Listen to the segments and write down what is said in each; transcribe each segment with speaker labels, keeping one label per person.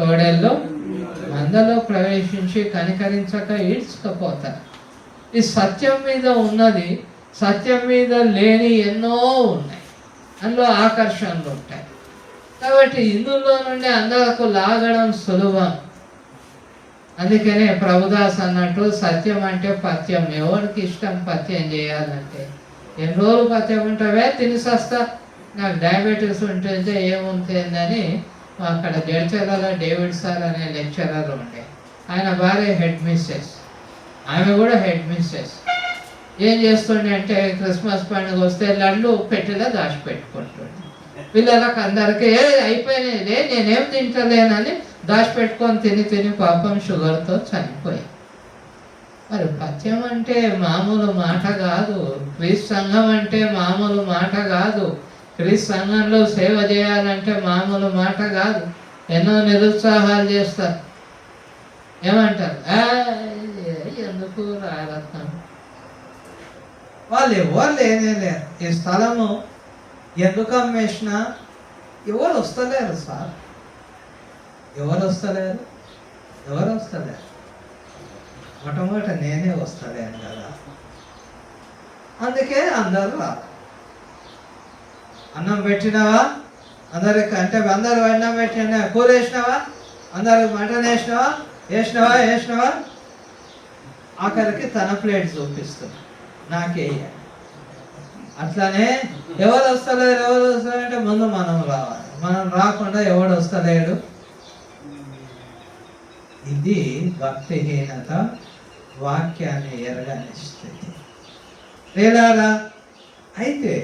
Speaker 1: తోడేళ్ళు మందలో ప్రవేశించి కనికరించక ఈడ్చుకపోతారు. ఈ సత్యం మీద ఉన్నది, సత్యం మీద లేని ఎన్నో ఉన్నాయి, అందులో ఆకర్షణలు ఉంటాయి. కాబట్టి ఇందులో నుండి అందరకు లాగడం సులభం. అందుకనే ప్రభుదాస్ అన్నట్టు సత్యం అంటే పథ్యం. ఎవరికి ఇష్టం పథ్యం చేయాలంటే? ఎన్ని రోజులు పథ్యం ఉంటావే తినిసస్తా, నాకు డయాబెటీస్ ఉంటుంటే ఏముంటుందని అక్కడ జడ్చర్లలో డేవిడ్ సార్ అనే లెక్చరర్ ఉండే, ఆయన భార్య హెడ్ మిస్సెస్, ఆమె కూడా హెడ్ మిస్సెస్. ఏం చేస్తుండే అంటే క్రిస్మస్ పండుగ వస్తే లడ్లు పెట్టిలా దాచిపెట్టుకుంటుండే. పిల్లలకు అందరికీ అయిపోయినాయిలే నేనేం తింటలేనని దాచిపెట్టుకొని తిని తిని పాపం షుగర్తో చనిపోయి. మరి పథ్యం అంటే మామూలు మాట కాదు. క్రీస్తు సంఘం అంటే మామూలు మాట కాదు. క్రీస్తు సంఘంలో సేవ చేయాలంటే మామూలు మాట కాదు. ఎన్నో నిరుత్సాహాలు చేస్తారు. ఏమంటారు? ఎందుకు రారత్నం, వాళ్ళు ఎవరు లేరు. ఈ స్థలము ఎందుకు అమ్మేసినా ఎవరు వస్తలేరు సార్, ఎవరు వస్తలేరు. మొట్టమొదట నేనే వస్తలేను కదా, అందుకే అందరూ రా. అన్నం పెట్టినావా అందరికి అంటే అందరూ అన్నం పెట్టినా, కూర వేసినావా, అందరికి మటన్ వేసినావా, ఆఖరికి తన ప్లేట్ చూపిస్తున్నా నాకేయ. అట్లానే ఎవరు వస్తలేరంటే ముందు మనం రావాలి. మనం రాకుండా ఎవడు వస్తలేడు. ఇది భక్తిహీనత, వాక్యాన్ని ఎరగని స్థితి. లేదారా? అయితే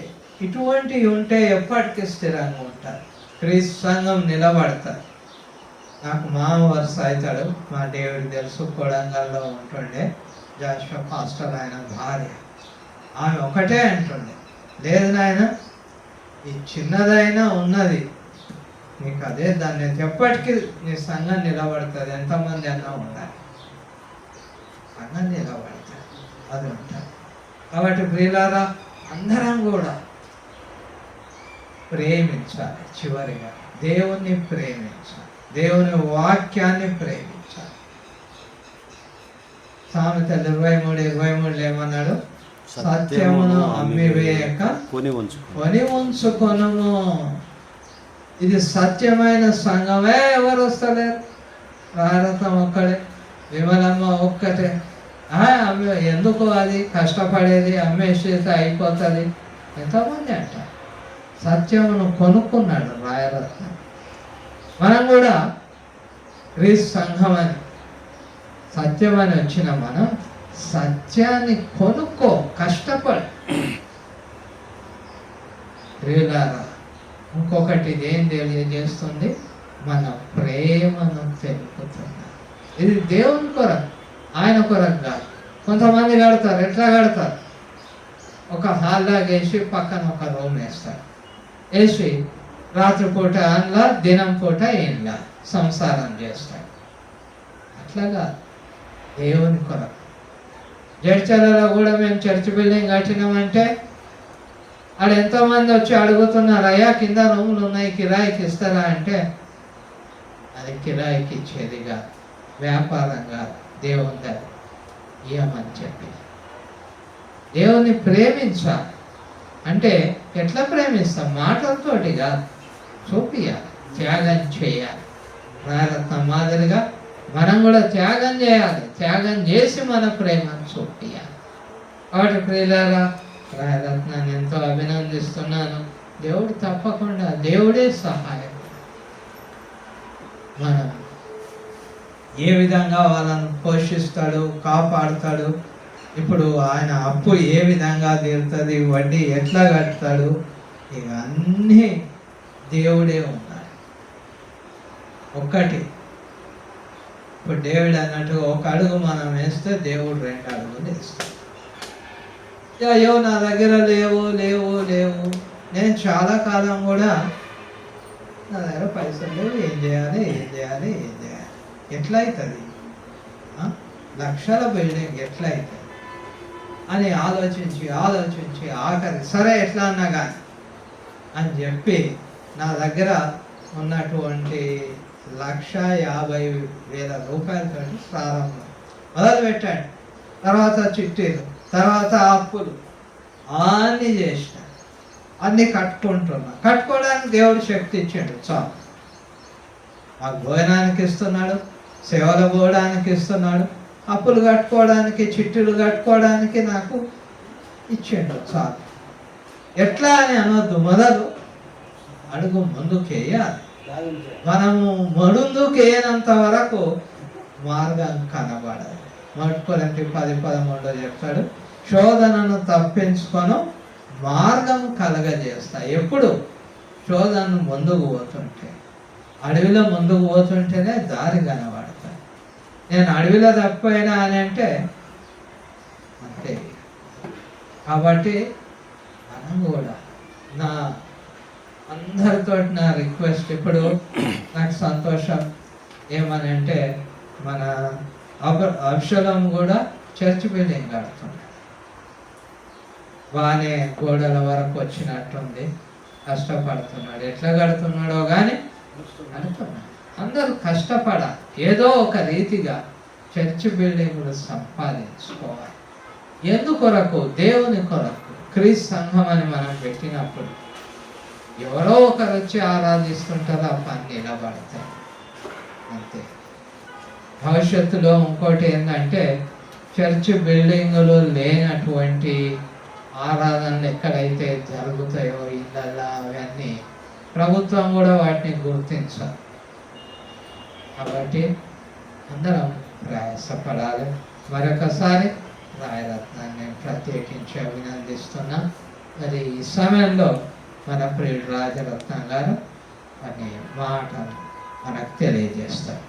Speaker 1: ఇటువంటివి ఉంటే ఎప్పటికీ స్థిరంగా ఉంటారు. క్రీస్తు సంఘం నిలబడతారు. నాకు మామ వరుస అవుతాడు, మా దేవుడికి తెలుసు, కొడంగల్లో ఉంటుండే జాషువా పాస్టర్, ఆయన భార్య. ఆమె ఒకటే అంటుండే, లేదు నాయన ఈ చిన్నదైనా ఉన్నది నీకు అదే దాన్ని ఎప్పటికీ నీ సంఘం నిలబడుతుంది. ఎంతమంది అన్నా ఉండాలి, సంఘం నిలబడుతుంది, అది ఉంటుంది. కాబట్టి ప్రియులారా, అందరం కూడా ప్రేమించాలి. చివరిగా దేవుణ్ణి ప్రేమించాలి, దేవుని వాక్యాన్ని ప్రేమించాలి. సామెతలు 23:23 ఏమన్నాడు? సత్యమును అమ్మివేయక కొని ఉంచుకొనుము. ఇది సత్యమైన సంఘమే. ఎవరు వస్తలేరు? భారతం ఒక్కడే, విమలమ్మ ఒక్కటే. ఎందుకు అది కష్టపడేది, అమ్మేసేది అయిపోతుంది. ఎంతోమంది అంటారు. సత్యమును కొనుక్కున్నాడు రాయరత్నం. మనం కూడా క్రీస్తు సంఘం అని, సత్యం అని వచ్చిన మనం సత్యాన్ని కొనుక్కో, కష్టపడు. ప్రియులారా, ఇంకొకటి ఏం తెలియజేస్తుంది? మన ప్రేమను తెలుపుతుంది. ఇది దేవుని కొరకు, ఆయన కొరకు కాదు. కొంతమంది కడతారు. ఎట్లా కడతారు? ఒక హాల్లా వేసి పక్కన ఒక రూమ్ వేస్తారు. వేసి రాత్రిపూట అందులో, దినం పూట ఇంట్లో సంసారం చేస్తాడు. అట్లాగా దేవుని కొరకు. జడ్చర్లలో కూడా మేము చర్చ్ బిల్డింగ్ కట్టినామంటే ఆడ ఎంతోమంది వచ్చి అడుగుతున్నారు, అయ్యా కింద రూములు ఉన్నాయి, కిరాయికి ఇస్తారా అంటే అది కిరాయికి ఇచ్చేదిగా, వ్యాపారంగా దేవుని దగ్గర ఇయ్యమని చెప్పి. దేవుని ప్రేమించాలి అంటే ఎట్లా ప్రేమిస్తాం? మాటలతోటి కాదు, చూపియాలి, త్యాగం చేయాలి. రాయరత్నం మాదిరిగా మనం కూడా త్యాగం చేయాలి. త్యాగం చేసి మన ప్రేమను చూపియాలి. కాబట్టి ప్రియులారా, రాయరత్నాన్ని ఎంతో అభినందిస్తున్నాను. దేవుడు తప్పకుండా, దేవుడే సహాయం. మనం ఏ విధంగా వాళ్ళను పోషిస్తాడు, కాపాడుతాడు. ఇప్పుడు ఆయన అప్పు ఏ విధంగా తీరుతుంది, వడ్డీ ఎట్లా కడతాడు, ఇవన్నీ దేవుడే ఉన్నాడు. ఒక్కటి ఇప్పుడు దేవుడు అన్నట్టు ఒక అడుగు మనం వేస్తే దేవుడు 2 అడుగులు వేస్తాడు. అయ్యో నా దగ్గర లేవు. నేను చాలా కాలం కూడా నా దగ్గర పైసలు లేవు, ఏం చేయాలి ఎట్లా అవుతుంది, లక్షల బిల్డింగ్ ఎట్లా అవుతుంది అని ఆలోచించి ఆఖరి సరే ఎట్లా అన్నా కానీ అని చెప్పి నా దగ్గర ఉన్నటువంటి 1,50,000 రూపాయలతో ప్రారంభం మొదలుపెట్టాడు. తర్వాత చిట్టీలు, తర్వాత అప్పులు అన్నీ చేసిన, అన్నీ కట్టుకోవడానికి దేవుడు శక్తి ఇచ్చాడు. చాలు, మాకు భోజనానికి ఇస్తున్నాడు, సేవలు పోవడానికి ఇస్తున్నాడు, అప్పులు కట్టుకోవడానికి, చిట్టీలు కట్టుకోవడానికి నాకు ఇచ్చిండు. చాలు. ఎట్లా అని అనొద్దు, మొదలు అడుగు ముందుకేయాలి. మనము ముందుకేయనంత వరకు మార్గం కనబడదు. 1 Corinthians 10:13 చెప్తాడు, శోధనను తప్పించుకొని మార్గం కలగజేస్తా. ఎప్పుడు? శోధనను ముందుకు పోతుంటే, అడవిలో ముందుకు పోతుంటేనే దారి కనబడతాయి. నేను అడవిలో తప్పిపోయినా అని అంటే అంతే. కాబట్టి మనం కూడా, నా అందరితో నా రిక్వెస్ట్, ఇప్పుడు నాకు సంతోషం ఏమని అంటే, మన అబ్షలోం కూడా చర్చ్ బిల్డింగ్ కడుతున్నాడు. బాగానే గోడల వరకు వచ్చినట్టుంది, కష్టపడుతున్నాడు. ఎట్లా కడుతున్నాడో కానీ కడుతున్నాడు. అందరూ కష్టపడాలి, ఏదో ఒక రీతిగా చర్చ్ బిల్డింగ్లు సంపాదించుకోవాలి. ఎందుకొరకు? దేవుని కొరకు. క్రీస్తు సంఘం అని మనం పెట్టినప్పుడు ఎవరో ఒకరు వచ్చి ఆరాధిస్తుంటారు, ఆ పని నిలబడతాయి అంతే. భవిష్యత్తులో ఇంకోటి ఏంటంటే, చర్చ్ బిల్డింగులు లేనటువంటి ఆరాధనలు ఎక్కడైతే జరుగుతాయో ఇళ్ళల్లో, అవన్నీ ప్రభుత్వం కూడా వాటిని గుర్తించాలి. కాబట్టి అందరం ప్రయాసపడాలి. మరొకసారి రాయరత్నాన్ని నేను ప్రత్యేకించి అభినందిస్తున్నా. మరి ఈ సమయంలో మన ప్రియుడు రాజరత్నం గారు అనే మాట మనకు తెలియజేస్తారు.